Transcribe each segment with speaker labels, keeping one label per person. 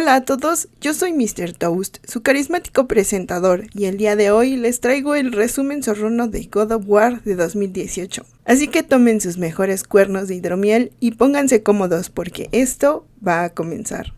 Speaker 1: Hola a todos, yo soy Mr. Toast, su carismático presentador, y el día de hoy les traigo el resumen zorrono de God of War de 2018. Así que tomen sus mejores cuernos de hidromiel y pónganse cómodos porque esto va a comenzar.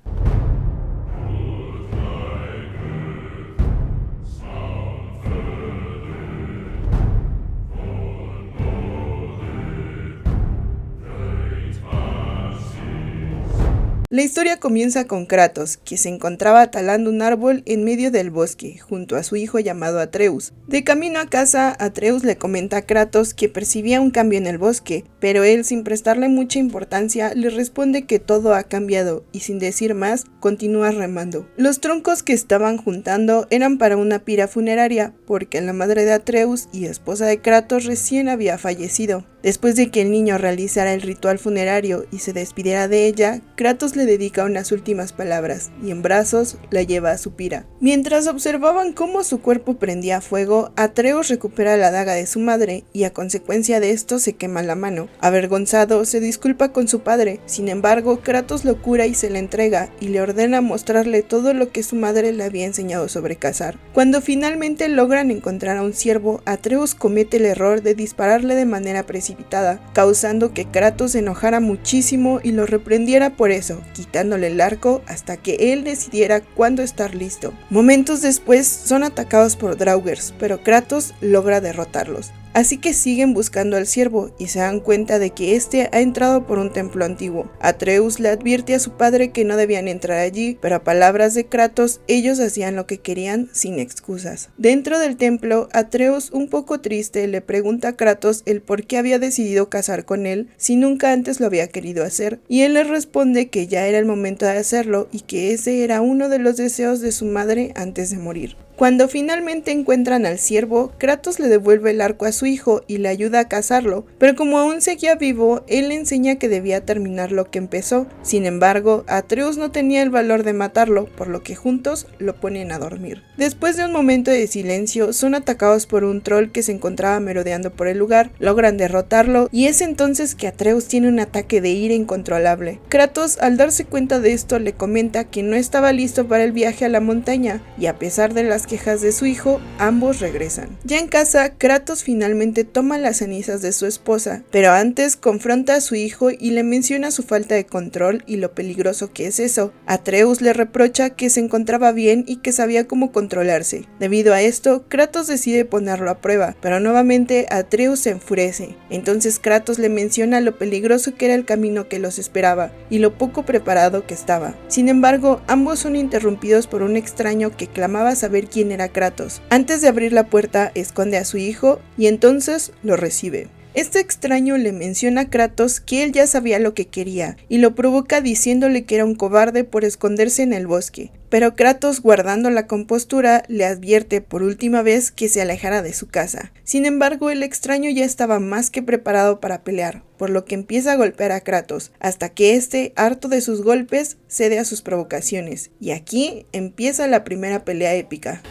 Speaker 1: La historia comienza con Kratos, que se encontraba talando un árbol en medio del bosque, junto a su hijo llamado Atreus. De camino a casa, Atreus le comenta a Kratos que percibía un cambio en el bosque, pero él, sin prestarle mucha importancia, le responde que todo ha cambiado, y sin decir más, continúa remando. Los troncos que estaban juntando eran para una pira funeraria, porque la madre de Atreus y esposa de Kratos recién había fallecido. Después de que el niño realizara el ritual funerario y se despidiera de ella, Kratos le dedica unas últimas palabras y en brazos la lleva a su pira. Mientras observaban cómo su cuerpo prendía fuego, Atreus recupera la daga de su madre y a consecuencia de esto se quema la mano. Avergonzado, se disculpa con su padre, sin embargo Kratos lo cura y se la entrega y le ordena mostrarle todo lo que su madre le había enseñado sobre cazar. Cuando finalmente logran encontrar a un ciervo, Atreus comete el error de dispararle de manera precipitada, causando que Kratos se enojara muchísimo y lo reprendiera por eso, quitándole el arco hasta que él decidiera cuándo estar listo. Momentos después son atacados por Draugrs, pero Kratos logra derrotarlos. Así que siguen buscando al ciervo y se dan cuenta de que este ha entrado por un templo antiguo. Atreus le advierte a su padre que no debían entrar allí, pero a palabras de Kratos, ellos hacían lo que querían sin excusas. Dentro del templo, Atreus, un poco triste, le pregunta a Kratos el por qué había decidido casar con él si nunca antes lo había querido hacer, y él le responde que ya era el momento de hacerlo y que ese era uno de los deseos de su madre antes de morir. Cuando finalmente encuentran al ciervo, Kratos le devuelve el arco a su hijo y le ayuda a cazarlo, pero como aún seguía vivo, él le enseña que debía terminar lo que empezó. Sin embargo, Atreus no tenía el valor de matarlo, por lo que juntos lo ponen a dormir. Después de un momento de silencio, son atacados por un troll que se encontraba merodeando por el lugar, logran derrotarlo y es entonces que Atreus tiene un ataque de ira incontrolable. Kratos, al darse cuenta de esto, le comenta que no estaba listo para el viaje a la montaña y a pesar de las quejas de su hijo, ambos regresan. Ya en casa, Kratos finalmente toma las cenizas de su esposa, pero antes confronta a su hijo y le menciona su falta de control y lo peligroso que es eso. Atreus le reprocha que se encontraba bien y que sabía cómo controlarse. Debido a esto, Kratos decide ponerlo a prueba, pero nuevamente Atreus se enfurece. Entonces Kratos le menciona lo peligroso que era el camino que los esperaba y lo poco preparado que estaba. Sin embargo, ambos son interrumpidos por un extraño que clamaba saber quién era Kratos. Antes de abrir la puerta, esconde a su hijo y entonces lo recibe. Este extraño le menciona a Kratos que él ya sabía lo que quería y lo provoca diciéndole que era un cobarde por esconderse en el bosque. Pero Kratos, guardando la compostura, le advierte por última vez que se alejara de su casa. Sin embargo, el extraño ya estaba más que preparado para pelear, por lo que empieza a golpear a Kratos, hasta que este, harto de sus golpes, cede a sus provocaciones. Y aquí empieza la primera pelea épica.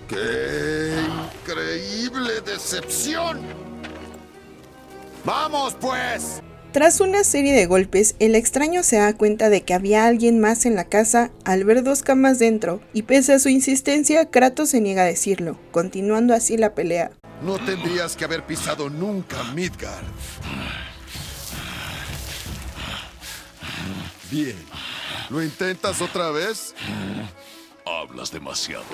Speaker 2: ¡Qué increíble decepción! ¡Vamos, pues!
Speaker 1: Tras una serie de golpes, el extraño se da cuenta de que había alguien más en la casa al ver dos camas dentro, y pese a su insistencia, Kratos se niega a decirlo, continuando así la pelea.
Speaker 2: No tendrías que haber pisado nunca Midgard. Bien, ¿lo intentas otra vez?
Speaker 3: Hablas demasiado.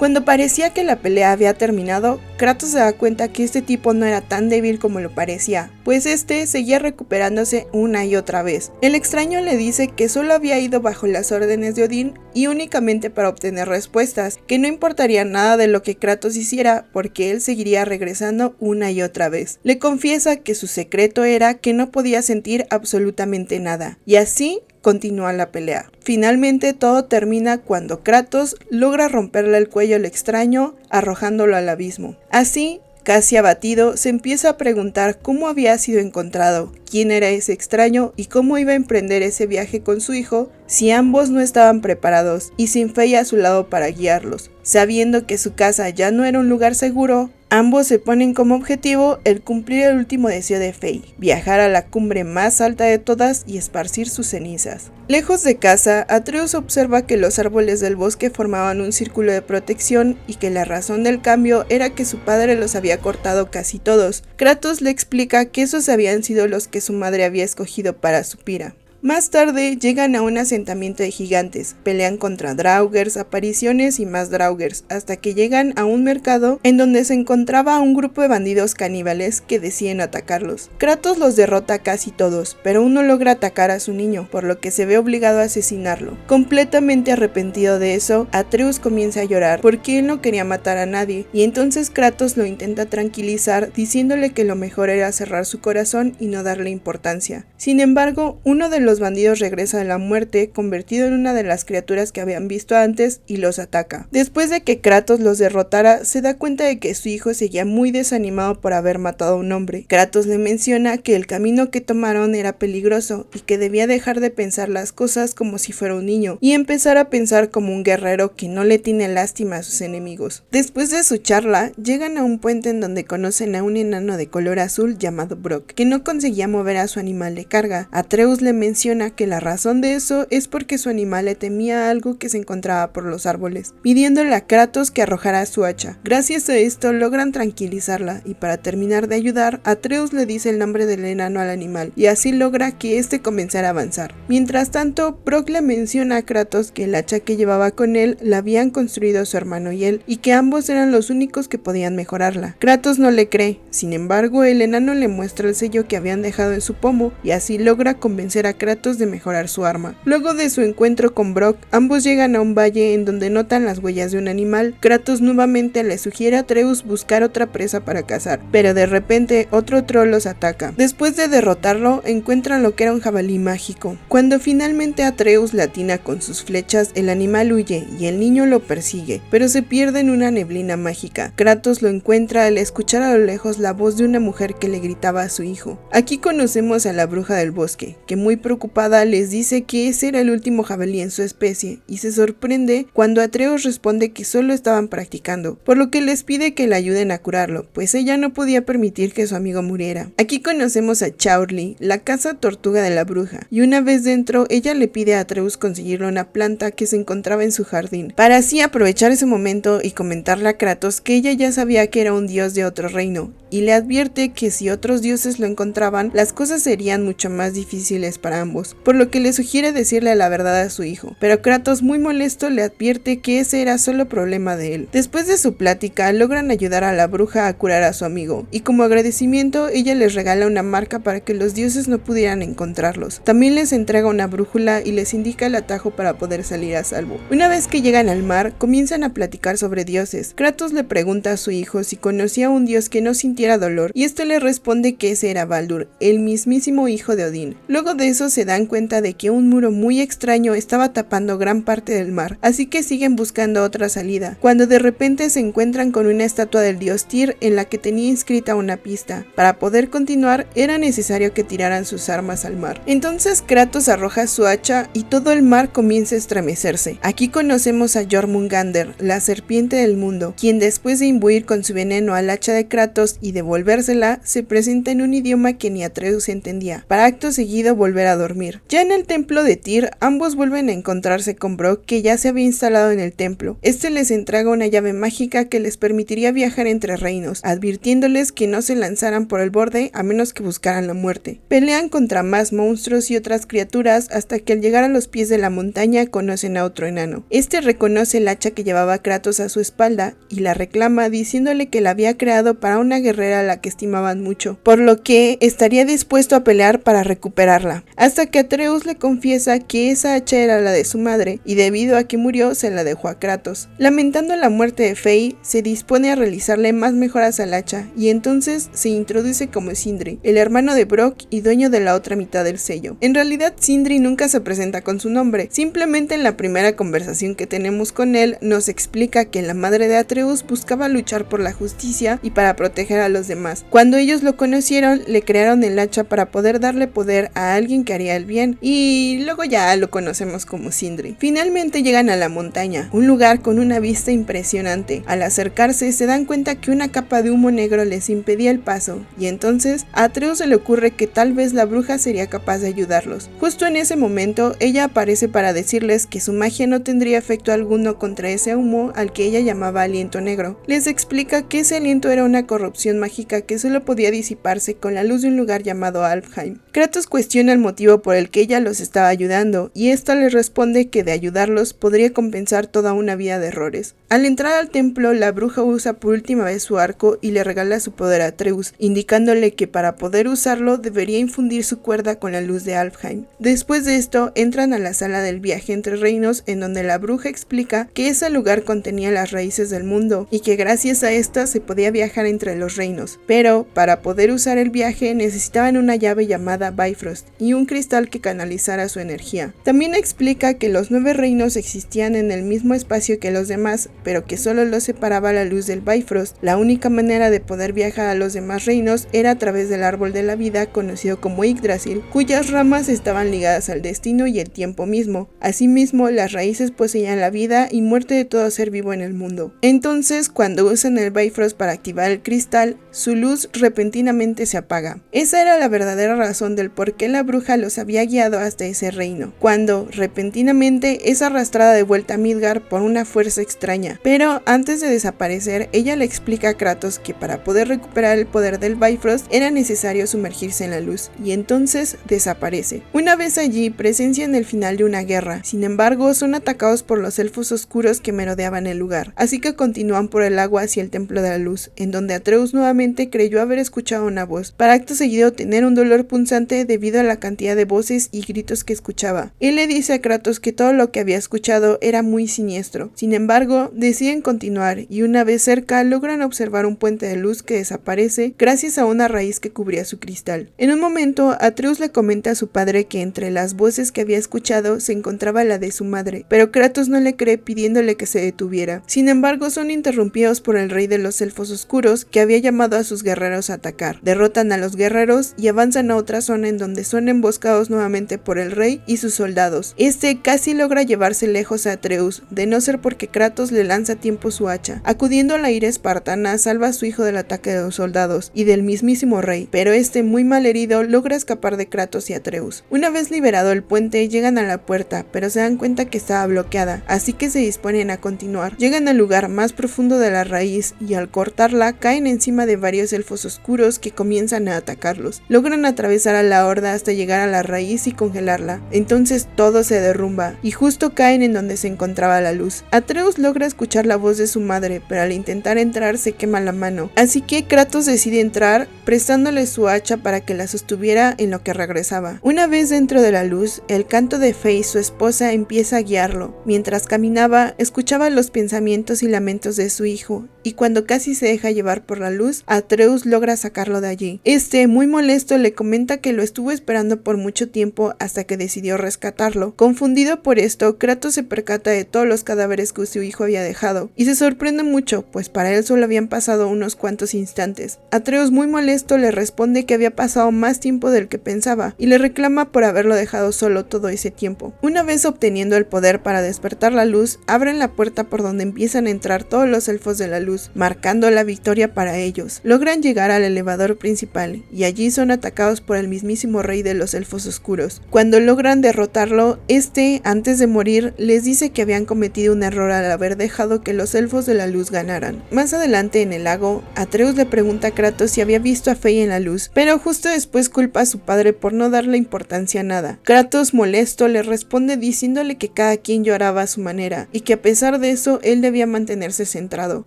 Speaker 1: Cuando parecía que la pelea había terminado, Kratos se da cuenta que este tipo no era tan débil como lo parecía, pues este seguía recuperándose una y otra vez. El extraño le dice que solo había ido bajo las órdenes de Odín y únicamente para obtener respuestas, que no importaría nada de lo que Kratos hiciera porque él seguiría regresando una y otra vez. Le confiesa que su secreto era que no podía sentir absolutamente nada, y así continúa la pelea. Finalmente todo termina cuando Kratos logra romperle el cuello al extraño, arrojándolo al abismo. Así, Casi abatido, se empieza a preguntar cómo había sido encontrado, quién era ese extraño y cómo iba a emprender ese viaje con su hijo si ambos no estaban preparados y sin Faye a su lado para guiarlos. Sabiendo que su casa ya no era un lugar seguro, ambos se ponen como objetivo el cumplir el último deseo de Faye, viajar a la cumbre más alta de todas y esparcir sus cenizas. Lejos de casa, Atreus observa que los árboles del bosque formaban un círculo de protección y que la razón del cambio era que su padre los había cortado casi todos. Kratos le explica que esos habían sido los que su madre había escogido para su pira. Más tarde llegan a un asentamiento de gigantes, pelean contra draugrs, apariciones y más draugrs, hasta que llegan a un mercado en donde se encontraba un grupo de bandidos caníbales que deciden atacarlos. Kratos los derrota casi todos, pero uno logra atacar a su niño, por lo que se ve obligado a asesinarlo. Completamente arrepentido de eso, Atreus comienza a llorar porque él no quería matar a nadie, y entonces Kratos lo intenta tranquilizar diciéndole que lo mejor era cerrar su corazón y no darle importancia. Sin embargo, uno de los bandidos regresa de la muerte, convertido en una de las criaturas que habían visto antes, y los ataca. Después de que Kratos los derrotara, se da cuenta de que su hijo seguía muy desanimado por haber matado a un hombre. Kratos le menciona que el camino que tomaron era peligroso y que debía dejar de pensar las cosas como si fuera un niño y empezar a pensar como un guerrero que no le tiene lástima a sus enemigos. Después de su charla, llegan a un puente en donde conocen a un enano de color azul llamado Brok, que no conseguía mover a su animal de carga. Atreus le menciona que la razón de eso es porque su animal le temía algo que se encontraba por los árboles, pidiéndole a Kratos que arrojara su hacha. Gracias a esto logran tranquilizarla y para terminar de ayudar, Atreus le dice el nombre del enano al animal y así logra que este comenzara a avanzar. Mientras tanto, Brok le menciona a Kratos que el hacha que llevaba con él la habían construido su hermano y él y que ambos eran los únicos que podían mejorarla. Kratos no le cree, sin embargo el enano le muestra el sello que habían dejado en su pomo y así logra convencer a Kratos de mejorar su arma. Luego de su encuentro con Brok, ambos llegan a un valle en donde notan las huellas de un animal. Kratos nuevamente le sugiere a Atreus buscar otra presa para cazar, pero de repente otro troll los ataca. Después de derrotarlo, encuentran lo que era un jabalí mágico. Cuando finalmente Atreus le atina con sus flechas, el animal huye y el niño lo persigue, pero se pierde en una neblina mágica. Kratos lo encuentra al escuchar a lo lejos la voz de una mujer que le gritaba a su hijo. Aquí conocemos a la bruja del bosque, que muy preocupada les dice que ese era el último jabalí en su especie y se sorprende cuando Atreus responde que solo estaban practicando, por lo que les pide que le ayuden a curarlo, pues ella no podía permitir que su amigo muriera. Aquí conocemos a Chaurli, la casa tortuga de la bruja, y una vez dentro ella le pide a Atreus conseguirle una planta que se encontraba en su jardín, para así aprovechar ese momento y comentarle a Kratos que ella ya sabía que era un dios de otro reino, y le advierte que si otros dioses lo encontraban, las cosas serían mucho más difíciles para ambos, por lo que le sugiere decirle la verdad a su hijo, pero Kratos muy molesto le advierte que ese era solo problema de él. Después de su plática, logran ayudar a la bruja a curar a su amigo, y como agradecimiento ella les regala una marca para que los dioses no pudieran encontrarlos. También les entrega una brújula y les indica el atajo para poder salir a salvo. Una vez que llegan al mar, comienzan a platicar sobre dioses. Kratos le pregunta a su hijo si conocía a un dios que no sintiera dolor, y este le responde que ese era Baldur, el mismísimo hijo de Odín. Luego de eso se dan cuenta de que un muro muy extraño estaba tapando gran parte del mar, así que siguen buscando otra salida, cuando de repente se encuentran con una estatua del dios Tyr en la que tenía inscrita una pista. Para poder continuar era necesario que tiraran sus armas al mar. Entonces Kratos arroja su hacha y todo el mar comienza a estremecerse. Aquí conocemos a Jormungandr, la serpiente del mundo, quien después de imbuir con su veneno al hacha de Kratos y devolvérsela, se presenta en un idioma que ni Atreus entendía, para acto seguido volver a dormir. Ya en el templo de Tyr, ambos vuelven a encontrarse con Brok, que ya se había instalado en el templo. Este les entrega una llave mágica que les permitiría viajar entre reinos, advirtiéndoles que no se lanzaran por el borde a menos que buscaran la muerte. Pelean contra más monstruos y otras criaturas hasta que al llegar a los pies de la montaña conocen a otro enano. Este reconoce el hacha que llevaba Kratos a su espalda y la reclama diciéndole que la había creado para una guerrera a la que estimaban mucho, por lo que estaría dispuesto a pelear para recuperarla. hasta que Atreus le confiesa que esa hacha era la de su madre y debido a que murió se la dejó a Kratos. Lamentando la muerte de Frey, se dispone a realizarle más mejoras al hacha y entonces se introduce como Sindri, el hermano de Brok y dueño de la otra mitad del sello. En realidad Sindri nunca se presenta con su nombre, simplemente en la primera conversación que tenemos con él nos explica que la madre de Atreus buscaba luchar por la justicia y para proteger a los demás. Cuando ellos lo conocieron, le crearon el hacha para poder darle poder a alguien que haría el bien y luego ya lo conocemos como Sindri. Finalmente llegan a la montaña, un lugar con una vista impresionante. Al acercarse se dan cuenta que una capa de humo negro les impedía el paso y entonces a Atreus se le ocurre que tal vez la bruja sería capaz de ayudarlos. Justo en ese momento ella aparece para decirles que su magia no tendría efecto alguno contra ese humo al que ella llamaba aliento negro. Les explica que ese aliento era una corrupción mágica que solo podía disiparse con la luz de un lugar llamado Alfheim. Kratos cuestiona el motivo por el que ella los estaba ayudando y esta les responde que de ayudarlos podría compensar toda una vida de errores. Al entrar al templo, la bruja usa por última vez su arco y le regala su poder a Atreus, indicándole que para poder usarlo debería infundir su cuerda con la luz de Alfheim. Después de esto, entran a la sala del viaje entre reinos en donde la bruja explica que ese lugar contenía las raíces del mundo y que gracias a estas se podía viajar entre los reinos, pero para poder usar el viaje necesitaban una llave llamada Bifrost y un cristal que canalizara su energía. También explica que los 9 reinos existían en el mismo espacio que los demás, pero que solo los separaba la luz del Bifrost. La única manera de poder viajar a los demás reinos era a través del árbol de la vida conocido como Yggdrasil, cuyas ramas estaban ligadas al destino y el tiempo mismo. Asimismo, las raíces poseían la vida y muerte de todo ser vivo en el mundo. Entonces, cuando usan el Bifrost para activar el cristal, su luz repentinamente se apaga. Esa era la verdadera razón del por qué la bruja los había guiado hasta ese reino, cuando repentinamente es arrastrada de vuelta a Midgard por una fuerza extraña. Pero antes de desaparecer, ella le explica a Kratos que para poder recuperar el poder del Bifrost era necesario sumergirse en la luz, y entonces desaparece. Una vez allí, presencian el final de una guerra, sin embargo son atacados por los elfos oscuros que merodeaban el lugar, así que continúan por el agua hacia el templo de la luz, en donde Atreus nuevamente creyó haber escuchado una voz, para acto seguido tener un dolor punzante debido a la cantidad de voces y gritos que escuchaba. Él le dice a Kratos que todo lo que había escuchado era muy siniestro, sin embargo deciden continuar y una vez cerca logran observar un puente de luz que desaparece gracias a una raíz que cubría su cristal. En un momento Atreus le comenta a su padre que entre las voces que había escuchado se encontraba la de su madre, pero Kratos no le cree pidiéndole que se detuviera. Sin embargo son interrumpidos por el rey de los elfos oscuros que había llamado a sus guerreros a atacar. Derrotan a los guerreros y avanzan a otra zona en donde son emboscados nuevamente por el rey y sus soldados. Este casi logra llevarse lejos a Atreus, de no ser porque Kratos le lanza a tiempo su hacha. Acudiendo a la ira espartana, salva a su hijo del ataque de los soldados y del mismísimo rey, pero este, muy mal herido, logra escapar de Kratos y Atreus. Una vez liberado el puente, llegan a la puerta, pero se dan cuenta que estaba bloqueada, así que se disponen a continuar. Llegan al lugar más profundo de la raíz y al cortarla caen encima de varios elfos oscuros que comienzan a atacarlos. Logran atravesar a la horda hasta llegar a la raíz y congelarla. Entonces todo se derrumba y justo caen en donde se encontraba la luz. Atreus logra escuchar la voz de su madre, pero al intentar entrar se quema la mano. Así que Kratos decide entrar, prestándole su hacha para que la sostuviera en lo que regresaba. Una vez dentro de la luz, el canto de Faye, su esposa, empieza a guiarlo. Mientras caminaba, escuchaba los pensamientos y lamentos de su hijo, y cuando casi se deja llevar por la luz, Atreus logra sacarlo de allí. Este, muy molesto, le comenta que lo estuvo esperando por mucho tiempo hasta que decidió rescatarlo. Confundido por esto, Kratos se percata de todos los cadáveres que su hijo había dejado, y se sorprende mucho, pues para él solo habían pasado unos cuantos instantes. Atreus, muy molesto, le responde que había pasado más tiempo del que pensaba, y le reclama por haberlo dejado solo todo ese tiempo. Una vez obteniendo el poder para despertar la luz, abren la puerta por donde empiezan a entrar todos los elfos de la luz, marcando la victoria para ellos. Logran llegar al elevador principal, y allí son atacados por el mismísimo rey de los elfos oscuros. Cuando logran derrotarlo, este, antes de morir, les dice que habían cometido un error al haber dejado que los elfos de la luz ganaran. Más adelante en el lago, Atreus le pregunta a Kratos si había visto a Faye en la luz, pero justo después culpa a su padre por no darle importancia a nada. Kratos, molesto, le responde diciéndole que cada quien lloraba a su manera, y que a pesar de eso, él debía mantenerse centrado.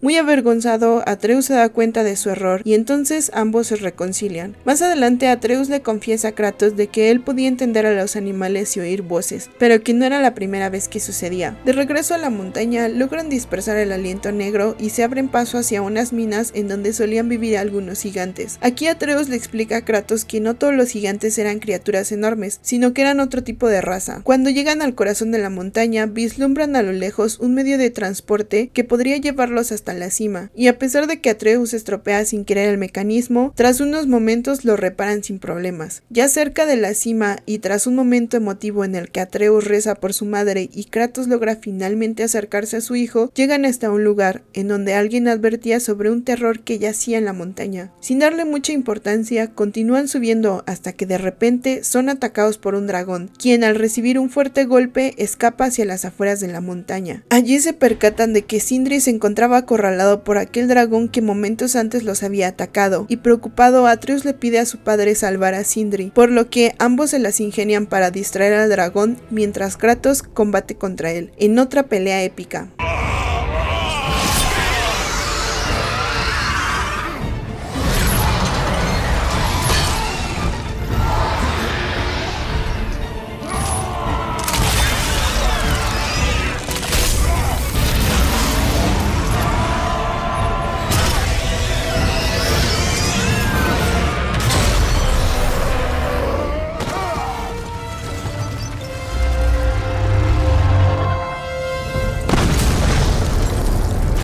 Speaker 1: Muy avergonzado avergonzado, Atreus se da cuenta de su error y entonces ambos se reconcilian. Más adelante Atreus le confiesa a Kratos de que él podía entender a los animales y oír voces, pero que no era la primera vez que sucedía. De regreso a la montaña, logran dispersar el aliento negro y se abren paso hacia unas minas en donde solían vivir algunos gigantes. Aquí Atreus le explica a Kratos que no todos los gigantes eran criaturas enormes, sino que eran otro tipo de raza. Cuando llegan al corazón de la montaña, vislumbran a lo lejos un medio de transporte que podría llevarlos hasta la cima, y a pesar de que Atreus estropea sin querer el mecanismo, tras unos momentos lo reparan sin problemas. Ya cerca de la cima y tras un momento emotivo en el que Atreus reza por su madre y Kratos logra finalmente acercarse a su hijo, llegan hasta un lugar en donde alguien advertía sobre un terror que yacía en la montaña. Sin darle mucha importancia, continúan subiendo hasta que de repente son atacados por un dragón, quien al recibir un fuerte golpe escapa hacia las afueras de la montaña. Allí se percatan de que Sindri se encontraba acorralado por aquel dragón que momentos antes los había atacado, y preocupado Atreus le pide a su padre salvar a Sindri, por lo que ambos se las ingenian para distraer al dragón mientras Kratos combate contra él, en otra pelea épica.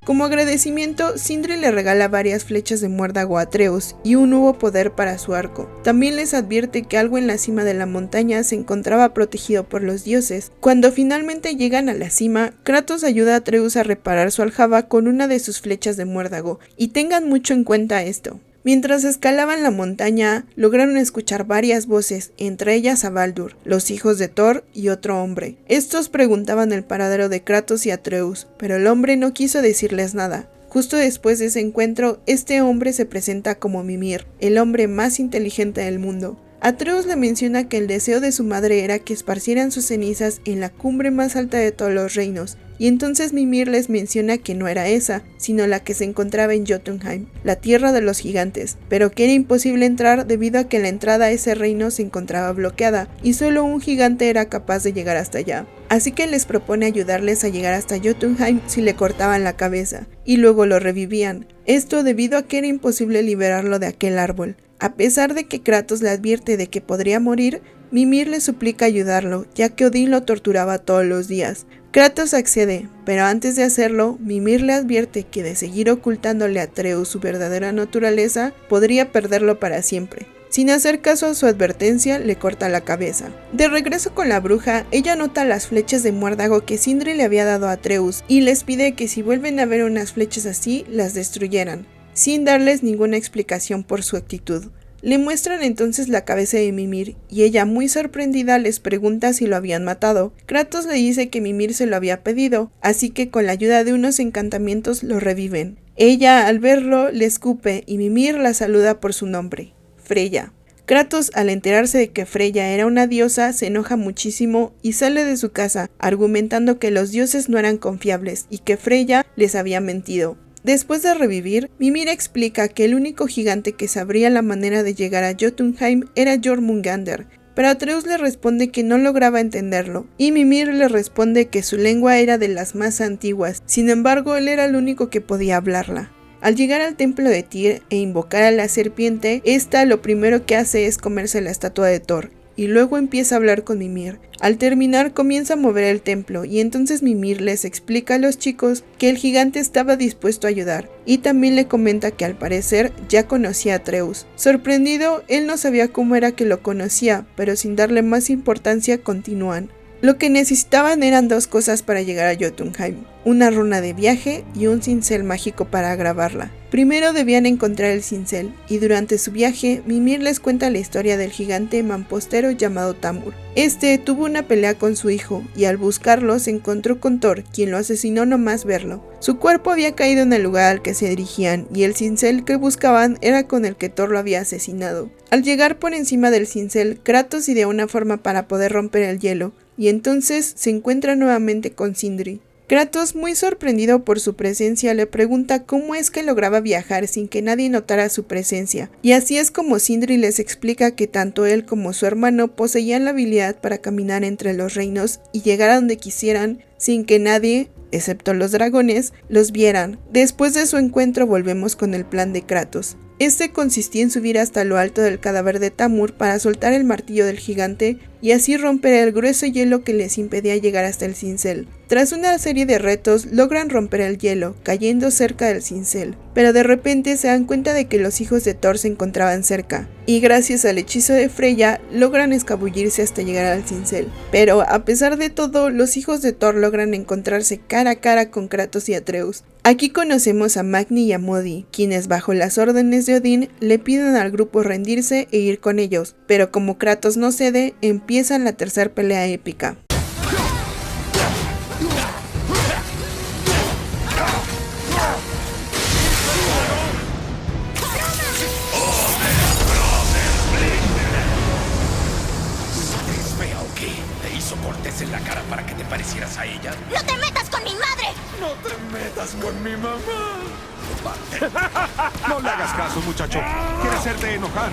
Speaker 1: Como agradecimiento, Sindri le regala varias flechas de muérdago a Atreus y un nuevo poder para su arco. También les advierte que algo en la cima de la montaña se encontraba protegido por los dioses. Cuando finalmente llegan a la cima, Kratos ayuda a Atreus a reparar su aljaba con una de sus flechas de muérdago, y tengan mucho en cuenta esto. Mientras escalaban la montaña, lograron escuchar varias voces, entre ellas a Baldur, los hijos de Thor y otro hombre. Estos preguntaban el paradero de Kratos y Atreus, pero el hombre no quiso decirles nada. Justo después de ese encuentro, este hombre se presenta como Mimir, el hombre más inteligente del mundo. Atreus le menciona que el deseo de su madre era que esparcieran sus cenizas en la cumbre más alta de todos los reinos, y entonces Mimir les menciona que no era esa, sino la que se encontraba en Jotunheim, la tierra de los gigantes, pero que era imposible entrar debido a que la entrada a ese reino se encontraba bloqueada, y solo un gigante era capaz de llegar hasta allá. Así que les propone ayudarles a llegar hasta Jotunheim si le cortaban la cabeza, y luego lo revivían. Esto debido a que era imposible liberarlo de aquel árbol. A pesar de que Kratos le advierte de que podría morir, Mimir le suplica ayudarlo, ya que Odín lo torturaba todos los días. Kratos accede, pero antes de hacerlo, Mimir le advierte que de seguir ocultándole a Atreus su verdadera naturaleza, podría perderlo para siempre. Sin hacer caso a su advertencia, le corta la cabeza. De regreso con la bruja, ella nota las flechas de muérdago que Sindri le había dado a Atreus, y les pide que si vuelven a ver unas flechas así, las destruyeran, sin darles ninguna explicación por su actitud. Le muestran entonces la cabeza de Mimir, y ella muy sorprendida les pregunta si lo habían matado. Kratos le dice que Mimir se lo había pedido, así que con la ayuda de unos encantamientos lo reviven. Ella al verlo le escupe y Mimir la saluda por su nombre, Freya. Kratos, al enterarse de que Freya era una diosa, se enoja muchísimo y sale de su casa, argumentando que los dioses no eran confiables y que Freya les había mentido. Después de revivir, Mimir explica que el único gigante que sabría la manera de llegar a Jotunheim era Jormungandr, pero Atreus le responde que no lograba entenderlo, y Mimir le responde que su lengua era de las más antiguas, sin embargo él era el único que podía hablarla. Al llegar al templo de Tyr e invocar a la serpiente, esta lo primero que hace es comerse la estatua de Thor, y luego empieza a hablar con Mimir. Al terminar comienza a mover el templo y entonces Mimir les explica a los chicos que el gigante estaba dispuesto a ayudar y también le comenta que al parecer ya conocía a Atreus. Sorprendido, él no sabía cómo era que lo conocía, pero sin darle más importancia continúan. Lo que necesitaban eran dos cosas para llegar a Jotunheim, una runa de viaje y un cincel mágico para grabarla. Primero debían encontrar el cincel, y durante su viaje, Mimir les cuenta la historia del gigante mampostero llamado Tamur. Este tuvo una pelea con su hijo, y al buscarlo se encontró con Thor, quien lo asesinó nomás verlo. Su cuerpo había caído en el lugar al que se dirigían, y el cincel que buscaban era con el que Thor lo había asesinado. Al llegar por encima del cincel, Kratos ideó una forma para poder romper el hielo, y entonces se encuentra nuevamente con Sindri. Kratos, muy sorprendido por su presencia, le pregunta cómo es que lograba viajar sin que nadie notara su presencia, y así es como Sindri les explica que tanto él como su hermano poseían la habilidad para caminar entre los reinos y llegar a donde quisieran sin que nadie, excepto los dragones, los vieran. Después de su encuentro volvemos con el plan de Kratos. Este consistía en subir hasta lo alto del cadáver de Tamur para soltar el martillo del gigante y así romper el grueso hielo que les impedía llegar hasta el cincel. Tras una serie de retos logran romper el hielo, cayendo cerca del cincel, pero de repente se dan cuenta de que los hijos de Thor se encontraban cerca, y gracias al hechizo de Freya logran escabullirse hasta llegar al cincel. Pero a pesar de todo, los hijos de Thor logran encontrarse cara a cara con Kratos y Atreus. Aquí conocemos a Magni y a Modi, quienes bajo las órdenes de Odín le piden al grupo rendirse e ir con ellos, pero como Kratos no cede, empieza la tercera pelea épica.
Speaker 3: ¿Te hizo Cortés en la cara para que te parecieras a ella?
Speaker 4: ¡No te metas con mi madre!
Speaker 3: ¡No te metas con mi mamá!
Speaker 5: No le hagas caso, muchacho. Quiere hacerte enojar.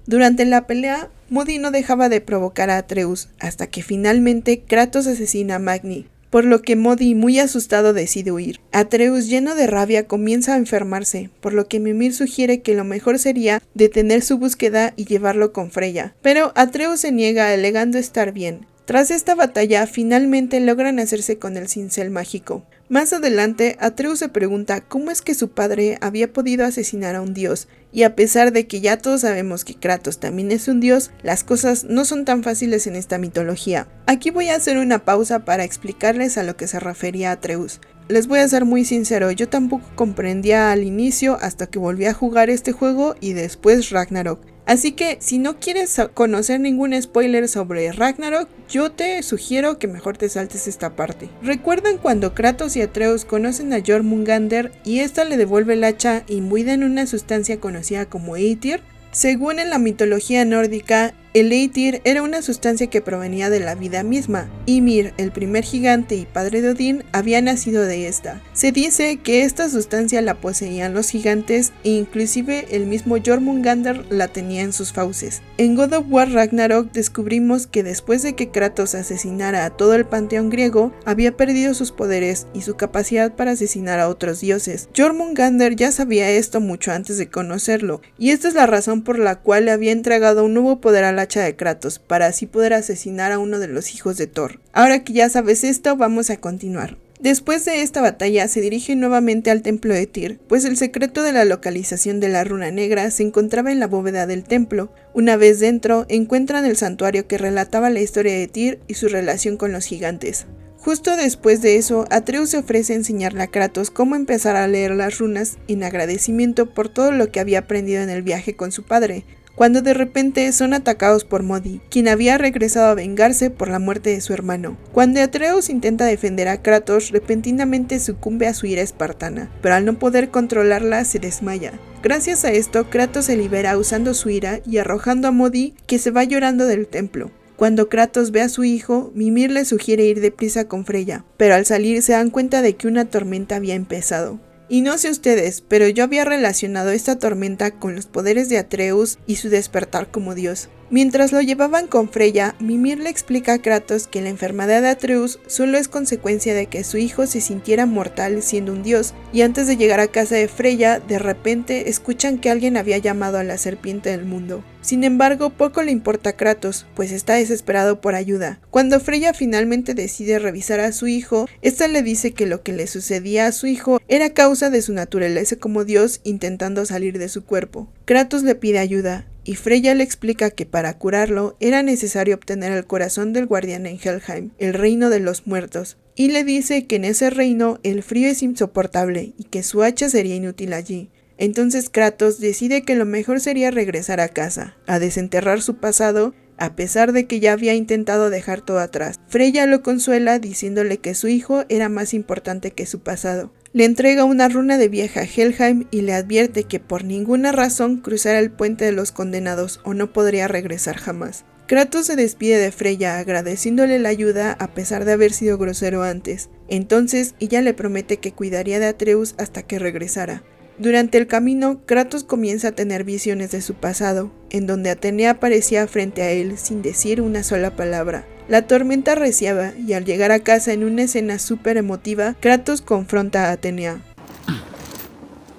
Speaker 1: Durante la pelea, Modi no dejaba de provocar a Atreus, hasta que finalmente Kratos asesina a Magni, por lo que Modi, muy asustado, decide huir. Atreus, lleno de rabia, comienza a enfermarse, por lo que Mimir sugiere que lo mejor sería detener su búsqueda y llevarlo con Freya, pero Atreus se niega, alegando estar bien. Tras esta batalla, finalmente logran hacerse con el cincel mágico. Más adelante, Atreus se pregunta cómo es que su padre había podido asesinar a un dios, y a pesar de que ya todos sabemos que Kratos también es un dios, las cosas no son tan fáciles en esta mitología. Aquí voy a hacer una pausa para explicarles a lo que se refería Atreus. Les voy a ser muy sincero, yo tampoco comprendía al inicio hasta que volví a jugar este juego y después Ragnarok. Así que si no quieres conocer ningún spoiler sobre Ragnarok, yo te sugiero que mejor te saltes esta parte. ¿Recuerdan cuando Kratos y Atreus conocen a Jormungandr y esta le devuelve el hacha imbuida en una sustancia conocida como Aether? Según en la mitología nórdica, el Aether era una sustancia que provenía de la vida misma. Ymir, el primer gigante y padre de Odín, había nacido de esta. Se dice que esta sustancia la poseían los gigantes e inclusive el mismo Jormungandr la tenía en sus fauces. En God of War Ragnarok descubrimos que después de que Kratos asesinara a todo el panteón griego, había perdido sus poderes y su capacidad para asesinar a otros dioses. Jormungandr ya sabía esto mucho antes de conocerlo, y esta es la razón por la cual le había entregado un nuevo poder al hacha de Kratos, para así poder asesinar a uno de los hijos de Thor. Ahora que ya sabes esto, vamos a continuar. Después de esta batalla se dirige nuevamente al templo de Tyr, pues el secreto de la localización de la runa negra se encontraba en la bóveda del templo. Una vez dentro, encuentran el santuario que relataba la historia de Tyr y su relación con los gigantes. Justo después de eso, Atreus se ofrece a enseñarle a Kratos cómo empezar a leer las runas en agradecimiento por todo lo que había aprendido en el viaje con su padre, cuando de repente son atacados por Modi, quien había regresado a vengarse por la muerte de su hermano. Cuando Atreus intenta defender a Kratos, repentinamente sucumbe a su ira espartana, pero al no poder controlarla se desmaya. Gracias a esto, Kratos se libera usando su ira y arrojando a Modi, que se va llorando del templo. Cuando Kratos ve a su hijo, Mimir le sugiere ir deprisa con Freya, pero al salir se dan cuenta de que una tormenta había empezado. Y no sé ustedes, pero yo había relacionado esta tormenta con los poderes de Atreus y su despertar como dios. Mientras lo llevaban con Freya, Mimir le explica a Kratos que la enfermedad de Atreus solo es consecuencia de que su hijo se sintiera mortal siendo un dios, y antes de llegar a casa de Freya, de repente escuchan que alguien había llamado a la serpiente del mundo. Sin embargo, poco le importa a Kratos, pues está desesperado por ayuda. Cuando Freya finalmente decide revisar a su hijo, esta le dice que lo que le sucedía a su hijo era causa de su naturaleza como dios intentando salir de su cuerpo. Kratos le pide ayuda, y Freya le explica que para curarlo era necesario obtener el corazón del guardián en Helheim, el reino de los muertos, y le dice que en ese reino el frío es insoportable y que su hacha sería inútil allí. Entonces Kratos decide que lo mejor sería regresar a casa, a desenterrar su pasado, a pesar de que ya había intentado dejar todo atrás. Freya lo consuela diciéndole que su hijo era más importante que su pasado. Le entrega una runa de vieja a Helheim y le advierte que por ninguna razón cruzará el puente de los condenados o no podría regresar jamás. Kratos se despide de Freya agradeciéndole la ayuda a pesar de haber sido grosero antes. Entonces ella le promete que cuidaría de Atreus hasta que regresara. Durante el camino, Kratos comienza a tener visiones de su pasado, en donde Atenea aparecía frente a él sin decir una sola palabra. La tormenta arreciaba y al llegar a casa en una escena súper emotiva, Kratos confronta a Atenea.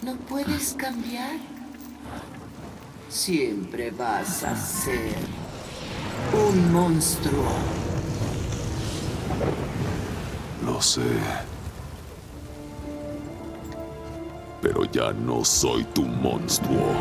Speaker 4: ¿No puedes cambiar? Siempre vas a ser un monstruo.
Speaker 6: Lo sé. Pero ya no soy tu monstruo.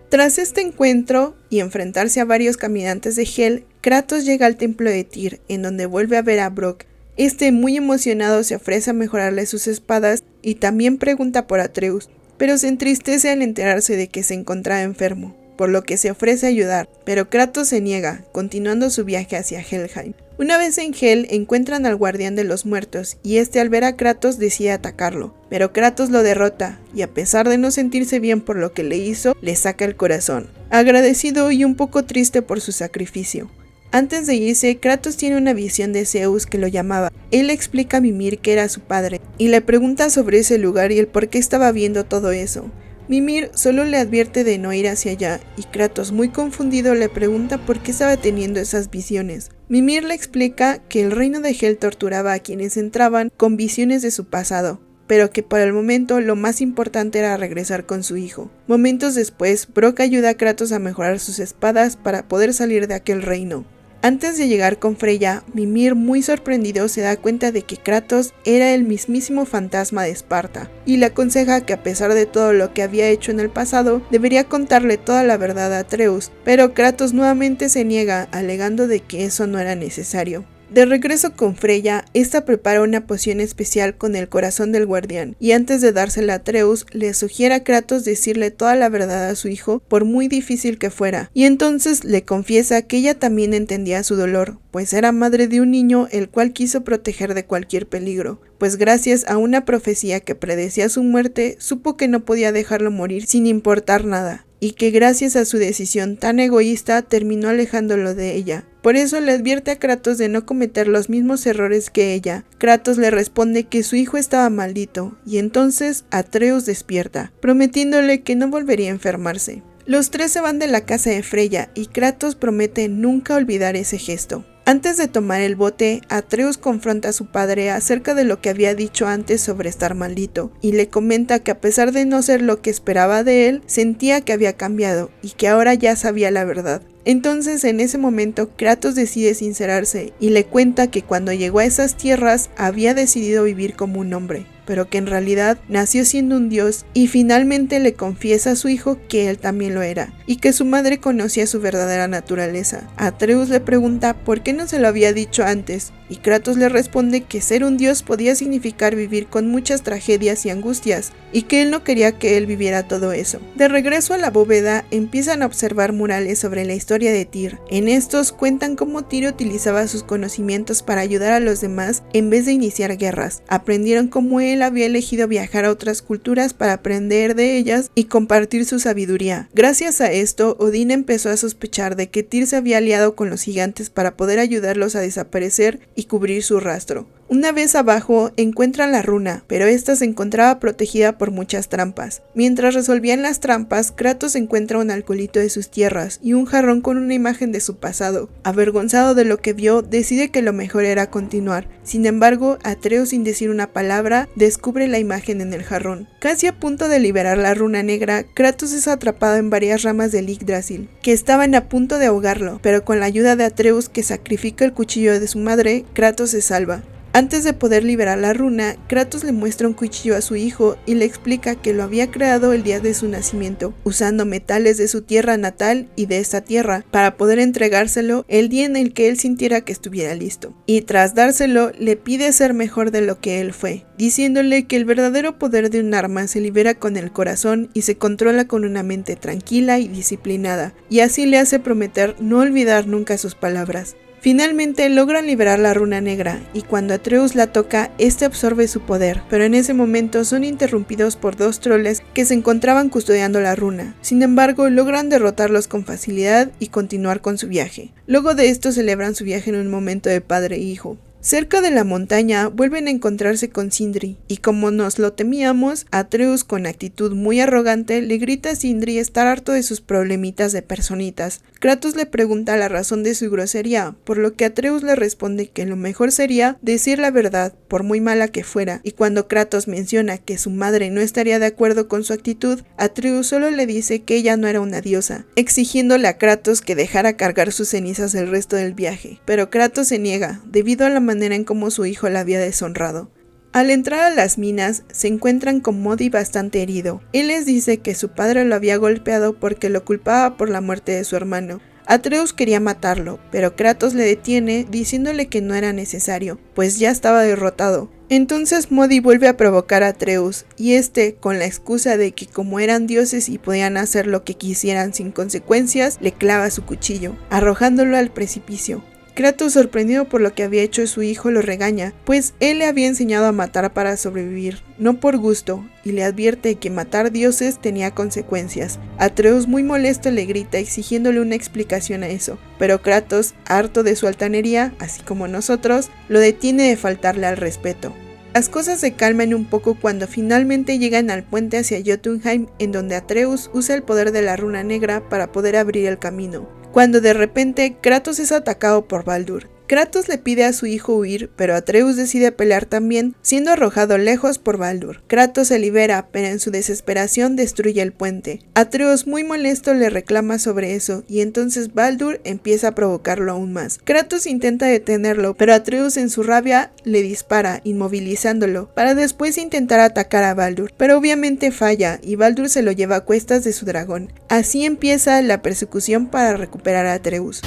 Speaker 1: Tras este encuentro y enfrentarse a varios caminantes de Hel, Kratos llega al templo de Tyr, en donde vuelve a ver a Brok. Este, muy emocionado, se ofrece a mejorarle sus espadas y también pregunta por Atreus, pero se entristece al enterarse de que se encontraba enfermo, por lo que se ofrece a ayudar, pero Kratos se niega, continuando su viaje hacia Helheim. Una vez en Hel, encuentran al guardián de los muertos, y este al ver a Kratos decide atacarlo, pero Kratos lo derrota, y a pesar de no sentirse bien por lo que le hizo, le saca el corazón, agradecido y un poco triste por su sacrificio. Antes de irse, Kratos tiene una visión de Zeus que lo llamaba. Él le explica a Mimir que era su padre, y le pregunta sobre ese lugar y el por qué estaba viendo todo eso. Mimir solo le advierte de no ir hacia allá, y Kratos, muy confundido, le pregunta por qué estaba teniendo esas visiones. Mimir le explica que el reino de Hel torturaba a quienes entraban con visiones de su pasado, pero que por el momento lo más importante era regresar con su hijo. Momentos después, Brok ayuda a Kratos a mejorar sus espadas para poder salir de aquel reino. Antes de llegar con Freya, Mimir, muy sorprendido, se da cuenta de que Kratos era el mismísimo fantasma de Esparta, y le aconseja que a pesar de todo lo que había hecho en el pasado, debería contarle toda la verdad a Atreus, pero Kratos nuevamente se niega, alegando de que eso no era necesario. De regreso con Freya, esta prepara una poción especial con el corazón del guardián, y antes de dársela a Atreus, le sugiere a Kratos decirle toda la verdad a su hijo, por muy difícil que fuera, y entonces le confiesa que ella también entendía su dolor, pues era madre de un niño el cual quiso proteger de cualquier peligro, pues gracias a una profecía que predecía su muerte, supo que no podía dejarlo morir sin importar nada, y que gracias a su decisión tan egoísta terminó alejándolo de ella. Por eso le advierte a Kratos de no cometer los mismos errores que ella. Kratos le responde que su hijo estaba maldito, y entonces Atreus despierta, prometiéndole que no volvería a enfermarse. Los tres se van de la casa de Freya, y Kratos promete nunca olvidar ese gesto. Antes de tomar el bote, Atreus confronta a su padre acerca de lo que había dicho antes sobre estar maldito, y le comenta que a pesar de no ser lo que esperaba de él, sentía que había cambiado, y que ahora ya sabía la verdad. Entonces en ese momento Kratos decide sincerarse, y le cuenta que cuando llegó a esas tierras había decidido vivir como un hombre, pero que en realidad nació siendo un dios, y finalmente le confiesa a su hijo que él también lo era, y que su madre conocía su verdadera naturaleza. Atreus le pregunta por qué no se lo había dicho antes, y Kratos le responde que ser un dios podía significar vivir con muchas tragedias y angustias, y que él no quería que él viviera todo eso. De regreso a la bóveda, empiezan a observar murales sobre la historia de Tyr. En estos cuentan cómo Tyr utilizaba sus conocimientos para ayudar a los demás en vez de iniciar guerras. Aprendieron cómo él había elegido viajar a otras culturas para aprender de ellas y compartir su sabiduría. Gracias a esto, Odín empezó a sospechar de que Tyr se había aliado con los gigantes para poder ayudarlos a desaparecer y cubrir su rastro. Una vez abajo encuentran la runa, pero esta se encontraba protegida por muchas trampas. Mientras resolvían las trampas, Kratos encuentra un alcoholito de sus tierras y un jarrón con una imagen de su pasado. Avergonzado de lo que vio, decide que lo mejor era continuar. Sin embargo, Atreus, sin decir una palabra, descubre la imagen en el jarrón. Casi a punto de liberar la runa negra, Kratos es atrapado en varias ramas del Yggdrasil, que estaban a punto de ahogarlo, pero con la ayuda de Atreus, que sacrifica el cuchillo de su madre, Kratos se salva. Antes de poder liberar la runa, Kratos le muestra un cuchillo a su hijo y le explica que lo había creado el día de su nacimiento, usando metales de su tierra natal y de esta tierra, para poder entregárselo el día en el que él sintiera que estuviera listo. Y tras dárselo, le pide ser mejor de lo que él fue, diciéndole que el verdadero poder de un arma se libera con el corazón y se controla con una mente tranquila y disciplinada, y así le hace prometer no olvidar nunca sus palabras. Finalmente logran liberar la runa negra, y cuando Atreus la toca, este absorbe su poder, pero en ese momento son interrumpidos por 2 troles que se encontraban custodiando la runa. Sin embargo, logran derrotarlos con facilidad y continuar con su viaje. Luego de esto celebran su viaje en un momento de padre e hijo. Cerca de la montaña vuelven a encontrarse con Sindri, y como nos lo temíamos, Atreus con actitud muy arrogante le grita a Sindri estar harto de sus problemitas de personitas. Kratos le pregunta la razón de su grosería, por lo que Atreus le responde que lo mejor sería decir la verdad, por muy mala que fuera, y cuando Kratos menciona que su madre no estaría de acuerdo con su actitud, Atreus solo le dice que ella no era una diosa, exigiéndole a Kratos que dejara cargar sus cenizas el resto del viaje, pero Kratos se niega, debido a la manera en cómo su hijo la había deshonrado. Al entrar a las minas, se encuentran con Modi bastante herido. Él les dice que su padre lo había golpeado porque lo culpaba por la muerte de su hermano. Atreus quería matarlo, pero Kratos le detiene diciéndole que no era necesario, pues ya estaba derrotado. Entonces Modi vuelve a provocar a Atreus, y este, con la excusa de que como eran dioses y podían hacer lo que quisieran sin consecuencias, le clava su cuchillo, arrojándolo al precipicio. Kratos, sorprendido por lo que había hecho su hijo, lo regaña, pues él le había enseñado a matar para sobrevivir, no por gusto, y le advierte que matar dioses tenía consecuencias. Atreus, muy molesto, le grita exigiéndole una explicación a eso, pero Kratos, harto de su altanería, así como nosotros, lo detiene de faltarle al respeto. Las cosas se calman un poco cuando finalmente llegan al puente hacia Jotunheim, en donde Atreus usa el poder de la runa negra para poder abrir el camino. Cuando de repente Kratos es atacado por Baldur. Kratos le pide a su hijo huir, pero Atreus decide pelear también, siendo arrojado lejos por Baldur. Kratos se libera, pero en su desesperación destruye el puente. Atreus, muy molesto, le reclama sobre eso, y entonces Baldur empieza a provocarlo aún más. Kratos intenta detenerlo, pero Atreus en su rabia le dispara, inmovilizándolo, para después intentar atacar a Baldur, pero obviamente falla, y Baldur se lo lleva a cuestas de su dragón. Así empieza la persecución para recuperar a Atreus.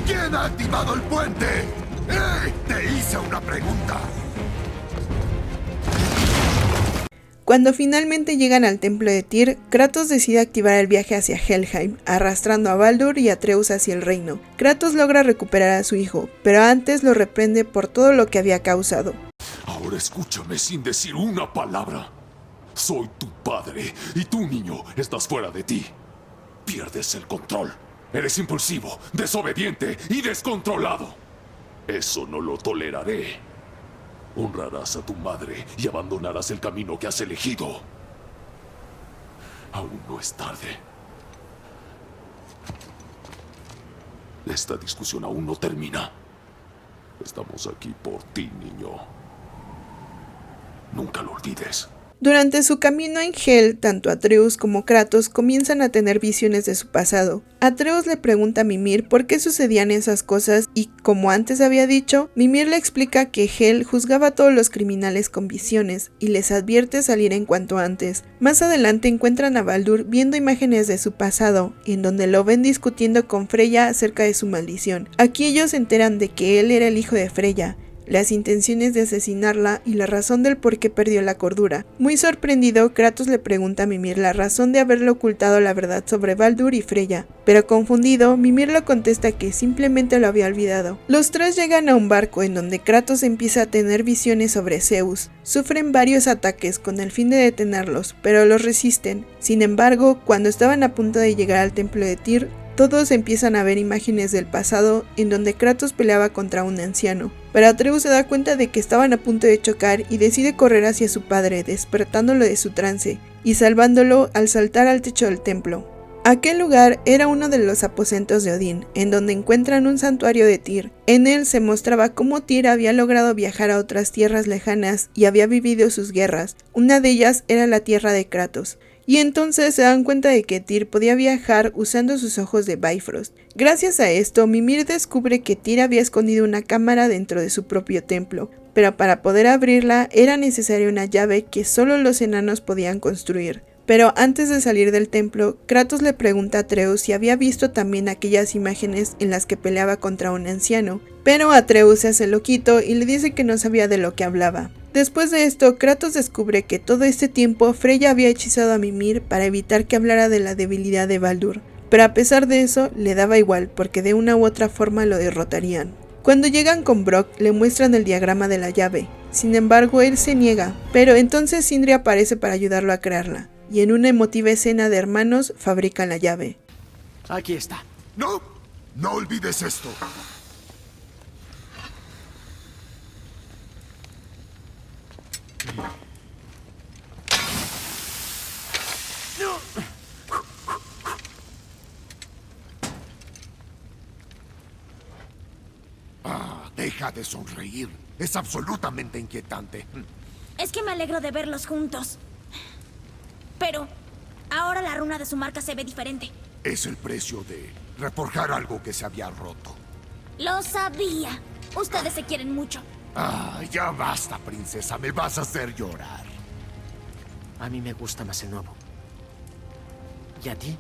Speaker 2: ¿Quién ha activado el puente? Te hice una pregunta.
Speaker 1: Cuando finalmente llegan al templo de Tyr, Kratos decide activar el viaje hacia Helheim, arrastrando a Baldur y Atreus hacia el reino. Kratos logra recuperar a su hijo, pero antes lo reprende por todo lo que había causado.
Speaker 6: Ahora escúchame sin decir una palabra. Soy tu padre y tú, niño, estás fuera de ti. Pierdes el control. Eres impulsivo, desobediente y descontrolado. Eso no lo toleraré. Honrarás a tu madre y abandonarás el camino que has elegido. Aún no es tarde. Esta discusión aún no termina. Estamos aquí por ti, niño. Nunca lo olvides.
Speaker 1: Durante su camino en Hel, tanto Atreus como Kratos comienzan a tener visiones de su pasado. Atreus le pregunta a Mimir por qué sucedían esas cosas y, como antes había dicho, Mimir le explica que Hel juzgaba a todos los criminales con visiones y les advierte salir en cuanto antes. Más adelante encuentran a Baldur viendo imágenes de su pasado, en donde lo ven discutiendo con Freya acerca de su maldición. Aquí ellos se enteran de que él era el hijo de Freya, las intenciones de asesinarla y la razón del por qué perdió la cordura. Muy sorprendido, Kratos le pregunta a Mimir la razón de haberle ocultado la verdad sobre Baldur y Freya, pero confundido, Mimir le contesta que simplemente lo había olvidado. Los tres llegan a un barco en donde Kratos empieza a tener visiones sobre Zeus. Sufren varios ataques con el fin de detenerlos, pero los resisten. Sin embargo, cuando estaban a punto de llegar al templo de Tyr, todos empiezan a ver imágenes del pasado en donde Kratos peleaba contra un anciano, pero Atreus se da cuenta de que estaban a punto de chocar y decide correr hacia su padre, despertándolo de su trance y salvándolo al saltar al techo del templo. Aquel lugar era uno de los aposentos de Odín, en donde encuentran un santuario de Tyr. En él se mostraba cómo Tyr había logrado viajar a otras tierras lejanas y había vivido sus guerras. Una de ellas era la tierra de Kratos, y entonces se dan cuenta de que Tyr podía viajar usando sus ojos de Bifrost. Gracias a esto, Mimir descubre que Tyr había escondido una cámara dentro de su propio templo, pero para poder abrirla era necesaria una llave que solo los enanos podían construir. Pero antes de salir del templo, Kratos le pregunta a Atreus si había visto también aquellas imágenes en las que peleaba contra un anciano, pero Atreus se hace loquito y le dice que no sabía de lo que hablaba. Después de esto, Kratos descubre que todo este tiempo Freya había hechizado a Mimir para evitar que hablara de la debilidad de Baldur, pero a pesar de eso le daba igual porque de una u otra forma lo derrotarían. Cuando llegan con Brock le muestran el diagrama de la llave, sin embargo él se niega, pero entonces Sindri aparece para ayudarlo a crearla. Y en una emotiva escena de hermanos fabrican la llave.
Speaker 3: Aquí está.
Speaker 2: No, no olvides esto. Deja de sonreír. Es absolutamente inquietante.
Speaker 7: Es que me alegro de verlos juntos. Pero ahora la runa de su marca se ve diferente.
Speaker 2: Es el precio de reforjar algo que se había roto.
Speaker 7: Lo sabía. Ustedes se quieren mucho.
Speaker 2: Ya basta, princesa. Me vas a hacer llorar.
Speaker 3: A mí me gusta más el nuevo. ¿Y a ti?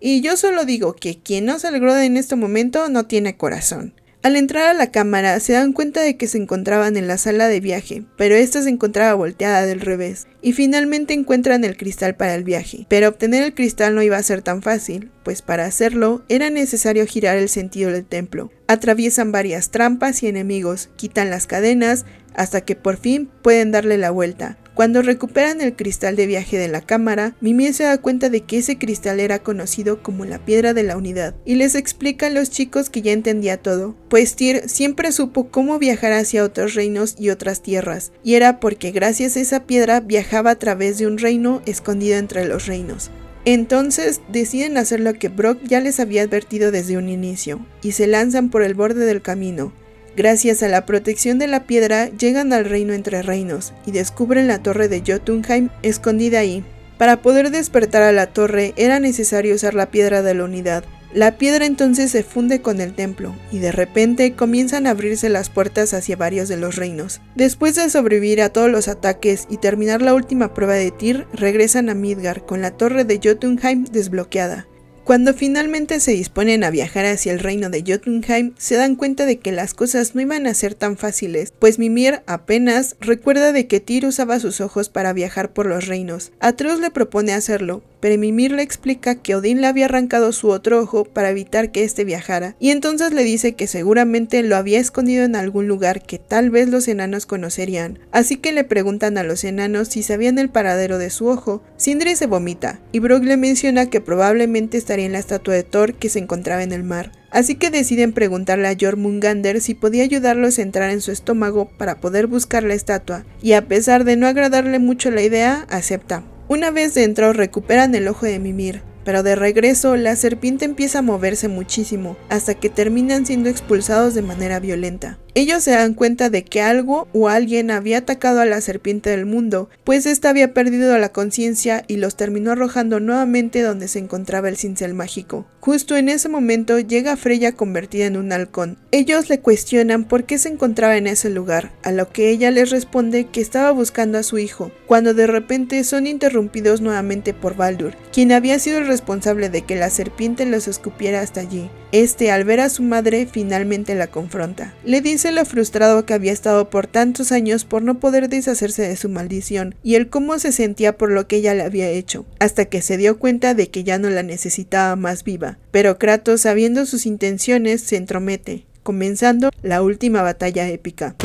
Speaker 1: Y yo solo digo que quien no se alegró en este momento no tiene corazón. Al entrar a la cámara se dan cuenta de que se encontraban en la sala de viaje, pero esta se encontraba volteada del revés, y finalmente encuentran el cristal para el viaje. Pero obtener el cristal no iba a ser tan fácil, pues para hacerlo era necesario girar el sentido del templo. Atraviesan varias trampas y enemigos, quitan las cadenas, hasta que por fin pueden darle la vuelta. Cuando recuperan el cristal de viaje de la cámara, Mimir se da cuenta de que ese cristal era conocido como la piedra de la unidad, y les explica a los chicos que ya entendía todo, pues Tyr siempre supo cómo viajar hacia otros reinos y otras tierras, y era porque gracias a esa piedra viajaba a través de un reino escondido entre los reinos. Entonces deciden hacer lo que Brock ya les había advertido desde un inicio, y se lanzan por el borde del camino. Gracias a la protección de la piedra llegan al reino entre reinos y descubren la torre de Jotunheim escondida ahí. Para poder despertar a la torre era necesario usar la piedra de la unidad. La piedra entonces se funde con el templo y de repente comienzan a abrirse las puertas hacia varios de los reinos. Después de sobrevivir a todos los ataques y terminar la última prueba de Tyr, regresan a Midgard con la torre de Jotunheim desbloqueada. Cuando finalmente se disponen a viajar hacia el reino de Jotunheim, se dan cuenta de que las cosas no iban a ser tan fáciles, pues Mimir apenas recuerda de que Tyr usaba sus ojos para viajar por los reinos. Atreus le propone hacerlo, pero Mimir le explica que Odín le había arrancado su otro ojo para evitar que éste viajara, y entonces le dice que seguramente lo había escondido en algún lugar que tal vez los enanos conocerían, así que le preguntan a los enanos si sabían el paradero de su ojo. Sindri se vomita, y Brock le menciona que probablemente estaría en la estatua de Thor que se encontraba en el mar, así que deciden preguntarle a Jormungandr si podía ayudarlos a entrar en su estómago para poder buscar la estatua, y a pesar de no agradarle mucho la idea, acepta. Una vez dentro recuperan el ojo de Mimir, pero de regreso la serpiente empieza a moverse muchísimo, hasta que terminan siendo expulsados de manera violenta. Ellos se dan cuenta de que algo o alguien había atacado a la serpiente del mundo, pues ésta había perdido la conciencia y los terminó arrojando nuevamente donde se encontraba el cincel mágico. Justo en ese momento llega Freya convertida en un halcón. Ellos le cuestionan por qué se encontraba en ese lugar, a lo que ella les responde que estaba buscando a su hijo, cuando de repente son interrumpidos nuevamente por Baldur, quien había sido el responsable de que la serpiente los escupiera hasta allí. Este, al ver a su madre, finalmente la confronta. Le dice lo frustrado que había estado por tantos años por no poder deshacerse de su maldición, y el cómo se sentía por lo que ella le había hecho, hasta que se dio cuenta de que ya no la necesitaba más viva. Pero Kratos, sabiendo sus intenciones, se entromete, comenzando la última batalla épica.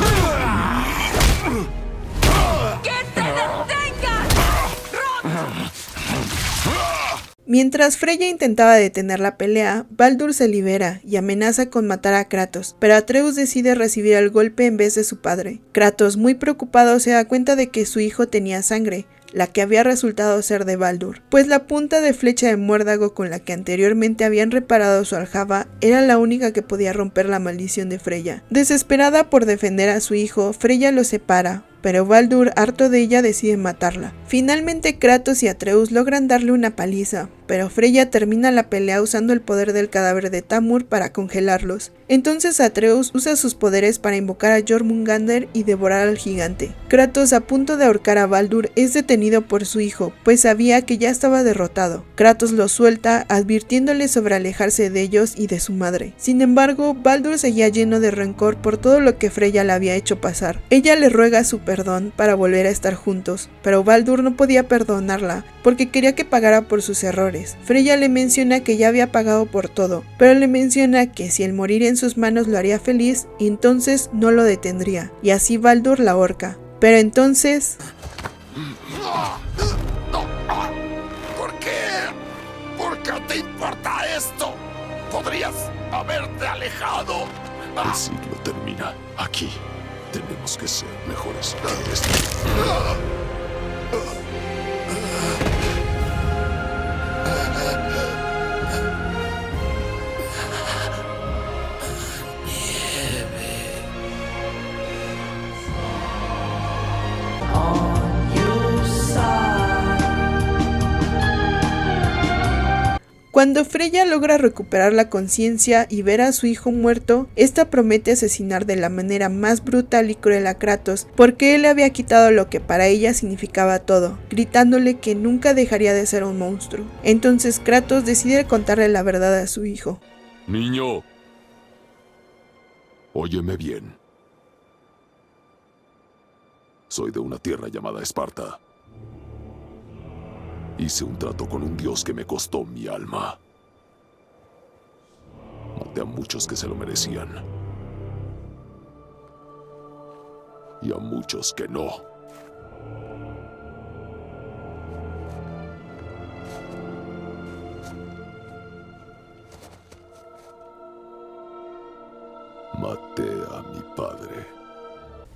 Speaker 1: Mientras Freya intentaba detener la pelea, Baldur se libera y amenaza con matar a Kratos, pero Atreus decide recibir el golpe en vez de su padre. Kratos, muy preocupado, se da cuenta de que su hijo tenía sangre, la que había resultado ser de Baldur, pues la punta de flecha de muérdago con la que anteriormente habían reparado su aljaba era la única que podía romper la maldición de Freya. Desesperada por defender a su hijo, Freya lo separa, pero Baldur, harto de ella, decide matarla. Finalmente Kratos y Atreus logran darle una paliza, pero Freya termina la pelea usando el poder del cadáver de Tamur para congelarlos. Entonces Atreus usa sus poderes para invocar a Jormungandr y devorar al gigante. Kratos, a punto de ahorcar a Baldur, es detenido por su hijo, pues sabía que ya estaba derrotado. Kratos lo suelta, advirtiéndole sobre alejarse de ellos y de su madre. Sin embargo, Baldur seguía lleno de rencor por todo lo que Freya le había hecho pasar. Ella le ruega su perdón para volver a estar juntos, pero Baldur no podía perdonarla, porque quería que pagara por sus errores. Freya le menciona que ya había pagado por todo, pero le menciona que si el morir en sus manos lo haría feliz, entonces no lo detendría, y así Baldur la ahorca. Pero entonces...
Speaker 2: ¿Por qué? ¿Por qué te importa esto? Podrías haberte alejado.
Speaker 6: El ciclo termina aquí. Tenemos que ser mejores que esto.
Speaker 1: Cuando Freya logra recuperar la conciencia y ver a su hijo muerto, esta promete asesinar de la manera más brutal y cruel a Kratos, porque él le había quitado lo que para ella significaba todo, gritándole que nunca dejaría de ser un monstruo. Entonces Kratos decide contarle la verdad a su hijo.
Speaker 6: Niño, óyeme bien. Soy de una tierra llamada Esparta. Hice un trato con un dios que me costó mi alma. Maté a muchos que se lo merecían. Y a muchos que no. Maté a mi padre.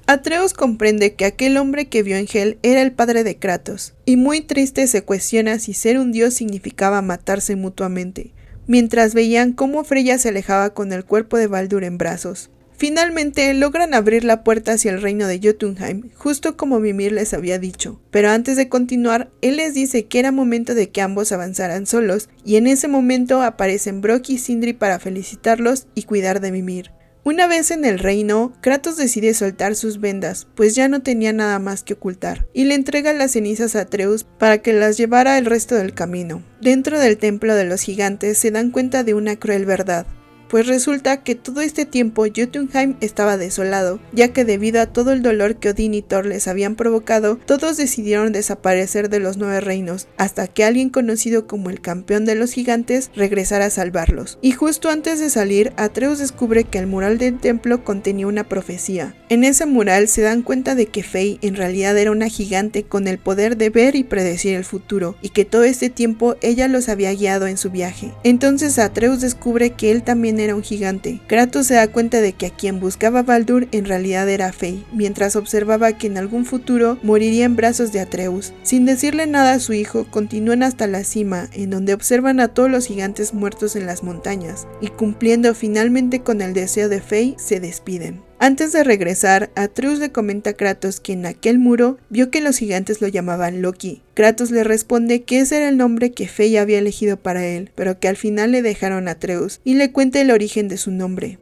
Speaker 1: Atreus comprende que aquel hombre que vio en Hel era el padre de Kratos, y muy triste se cuestiona si ser un dios significaba matarse mutuamente, mientras veían cómo Freya se alejaba con el cuerpo de Baldur en brazos. Finalmente logran abrir la puerta hacia el reino de Jotunheim, justo como Mimir les había dicho, pero antes de continuar, él les dice que era momento de que ambos avanzaran solos, y en ese momento aparecen Brok y Sindri para felicitarlos y cuidar de Mimir. Una vez en el reino, Kratos decide soltar sus vendas, pues ya no tenía nada más que ocultar, y le entrega las cenizas a Atreus para que las llevara el resto del camino. Dentro del templo de los gigantes se dan cuenta de una cruel verdad, pues resulta que todo este tiempo Jotunheim estaba desolado, ya que debido a todo el dolor que Odín y Thor les habían provocado, todos decidieron desaparecer de los 9 reinos, hasta que alguien conocido como el campeón de los gigantes regresara a salvarlos. Y justo antes de salir, Atreus descubre que el mural del templo contenía una profecía. En ese mural se dan cuenta de que Fei en realidad era una gigante con el poder de ver y predecir el futuro, y que todo este tiempo ella los había guiado en su viaje. Entonces Atreus descubre que él también era un gigante. Kratos se da cuenta de que a quien buscaba Baldur en realidad era Fei, mientras observaba que en algún futuro moriría en brazos de Atreus. Sin decirle nada a su hijo, continúan hasta la cima, en donde observan a todos los gigantes muertos en las montañas, y cumpliendo finalmente con el deseo de Fei, se despiden. Antes de regresar, Atreus le comenta a Kratos que en aquel muro vio que los gigantes lo llamaban Loki. Kratos le responde que ese era el nombre que Fei había elegido para él, pero que al final le dejaron a Atreus, y le cuenta el origen de su nombre.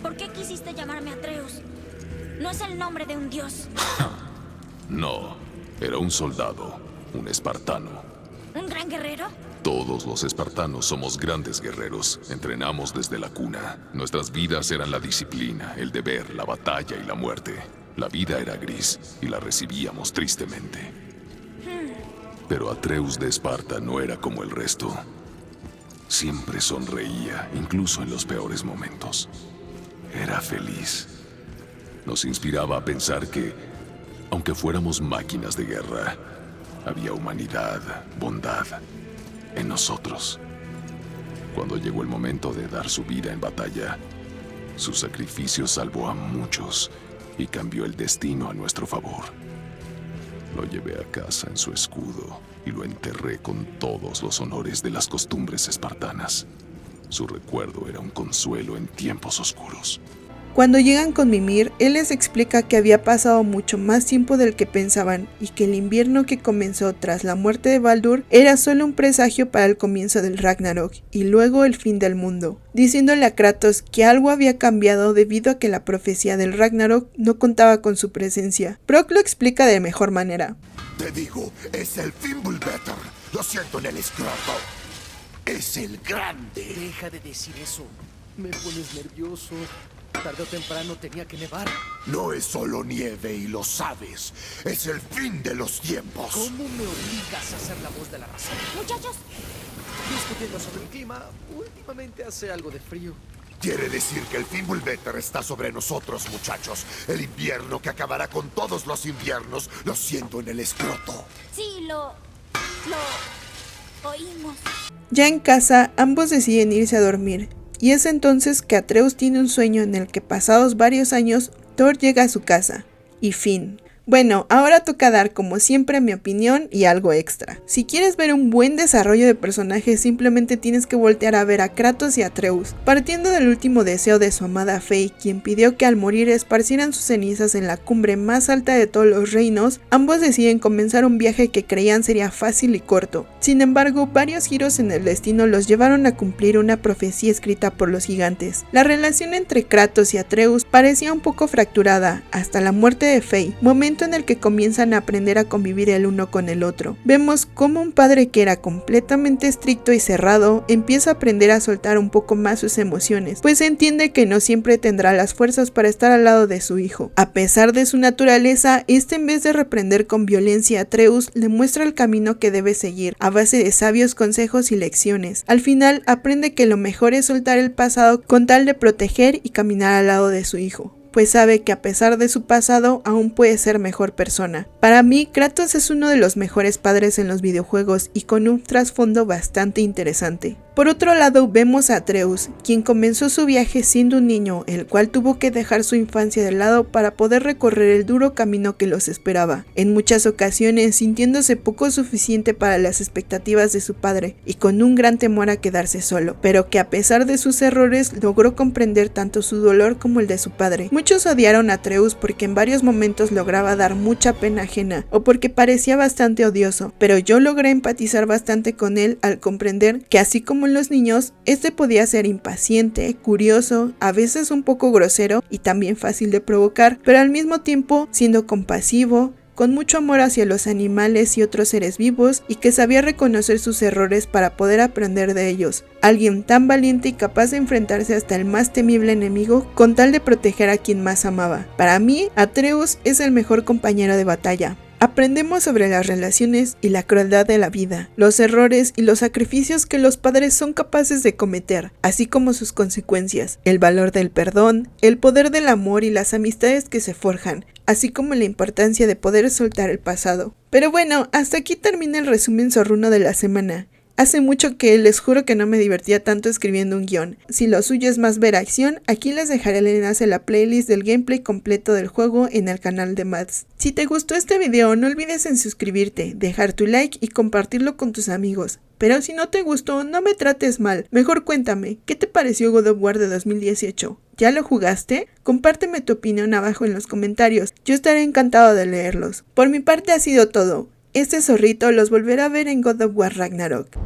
Speaker 7: ¿Por qué quisiste llamarme Atreus? No es el nombre de un dios.
Speaker 6: No, era un soldado, un espartano.
Speaker 7: ¿Un gran guerrero?
Speaker 6: Todos los espartanos somos grandes guerreros. Entrenamos desde la cuna. Nuestras vidas eran la disciplina, el deber, la batalla y la muerte. La vida era gris y la recibíamos tristemente. Pero Atreus de Esparta no era como el resto. Siempre sonreía, incluso en los peores momentos. Era feliz. Nos inspiraba a pensar que, aunque fuéramos máquinas de guerra, había humanidad, bondad en nosotros. Cuando llegó el momento de dar su vida en batalla, su sacrificio salvó a muchos y cambió el destino a nuestro favor. Lo llevé a casa en su escudo y lo enterré con todos los honores de las costumbres espartanas. Su recuerdo era un consuelo en tiempos oscuros.
Speaker 1: Cuando llegan con Mimir, él les explica que había pasado mucho más tiempo del que pensaban y que el invierno que comenzó tras la muerte de Baldur era solo un presagio para el comienzo del Ragnarok y luego el fin del mundo, diciéndole a Kratos que algo había cambiado debido a que la profecía del Ragnarok no contaba con su presencia. Brok lo explica de mejor manera.
Speaker 2: Te digo, es el Fimbulvetr. Lo siento en el escroto. Es el grande.
Speaker 3: Deja de decir eso. Me pones nervioso. Tarde o temprano tenía que nevar.
Speaker 2: No es solo nieve y lo sabes. Es el fin de los tiempos.
Speaker 3: ¿Cómo me obligas a ser la voz de la razón?
Speaker 7: Muchachos,
Speaker 3: Discutiendo sobre el clima, últimamente hace algo de frío.
Speaker 2: Quiere decir que el Fimbulvetr está sobre nosotros, muchachos. El invierno que acabará con todos los inviernos. Lo siento en el escroto.
Speaker 7: sí, lo oímos.
Speaker 1: Ya en casa, ambos deciden irse a dormir. Y es entonces que Atreus tiene un sueño en el que pasados varios años, Thor llega a su casa. Y fin. Bueno, ahora toca dar como siempre mi opinión y algo extra. Si quieres ver un buen desarrollo de personajes, simplemente tienes que voltear a ver a Kratos y Atreus. Partiendo del último deseo de su amada Faye, quien pidió que al morir esparcieran sus cenizas en la cumbre más alta de todos los reinos, ambos deciden comenzar un viaje que creían sería fácil y corto. Sin embargo, varios giros en el destino los llevaron a cumplir una profecía escrita por los gigantes. La relación entre Kratos y Atreus parecía un poco fracturada, hasta la muerte de Faye, momento en el que comienzan a aprender a convivir el uno con el otro. Vemos cómo un padre que era completamente estricto y cerrado empieza a aprender a soltar un poco más sus emociones, pues entiende que no siempre tendrá las fuerzas para estar al lado de su hijo. A pesar de su naturaleza, en vez de reprender con violencia a Atreus, le muestra el camino que debe seguir, a base de sabios consejos y lecciones. Al final, aprende que lo mejor es soltar el pasado con tal de proteger y caminar al lado de su hijo, pues sabe que a pesar de su pasado aún puede ser mejor persona. Para mí, Kratos es uno de los mejores padres en los videojuegos y con un trasfondo bastante interesante. Por otro lado, vemos a Atreus, quien comenzó su viaje siendo un niño, el cual tuvo que dejar su infancia de lado para poder recorrer el duro camino que los esperaba, en muchas ocasiones sintiéndose poco suficiente para las expectativas de su padre y con un gran temor a quedarse solo, pero que a pesar de sus errores logró comprender tanto su dolor como el de su padre. Muchos odiaron a Atreus porque en varios momentos lograba dar mucha pena ajena o porque parecía bastante odioso, pero yo logré empatizar bastante con él al comprender que así como en los niños, podía ser impaciente, curioso, a veces un poco grosero y también fácil de provocar, pero al mismo tiempo siendo compasivo, con mucho amor hacia los animales y otros seres vivos y que sabía reconocer sus errores para poder aprender de ellos. Alguien tan valiente y capaz de enfrentarse hasta el más temible enemigo con tal de proteger a quien más amaba. Para mí, Atreus es el mejor compañero de batalla. Aprendemos sobre las relaciones y la crueldad de la vida, los errores y los sacrificios que los padres son capaces de cometer, así como sus consecuencias, el valor del perdón, el poder del amor y las amistades que se forjan, así como la importancia de poder soltar el pasado. Pero bueno, hasta aquí termina el resumen zorruno de la semana. Hace mucho que les juro que no me divertía tanto escribiendo un guión. Si lo suyo es más ver acción, aquí les dejaré el enlace a la playlist del gameplay completo del juego en el canal de Mads. Si te gustó este video, no olvides en suscribirte, dejar tu like y compartirlo con tus amigos. Pero si no te gustó, no me trates mal. Mejor cuéntame, ¿qué te pareció God of War de 2018? ¿Ya lo jugaste? Compárteme tu opinión abajo en los comentarios. Yo estaré encantado de leerlos. Por mi parte ha sido todo. Este zorrito los volverá a ver en God of War Ragnarok.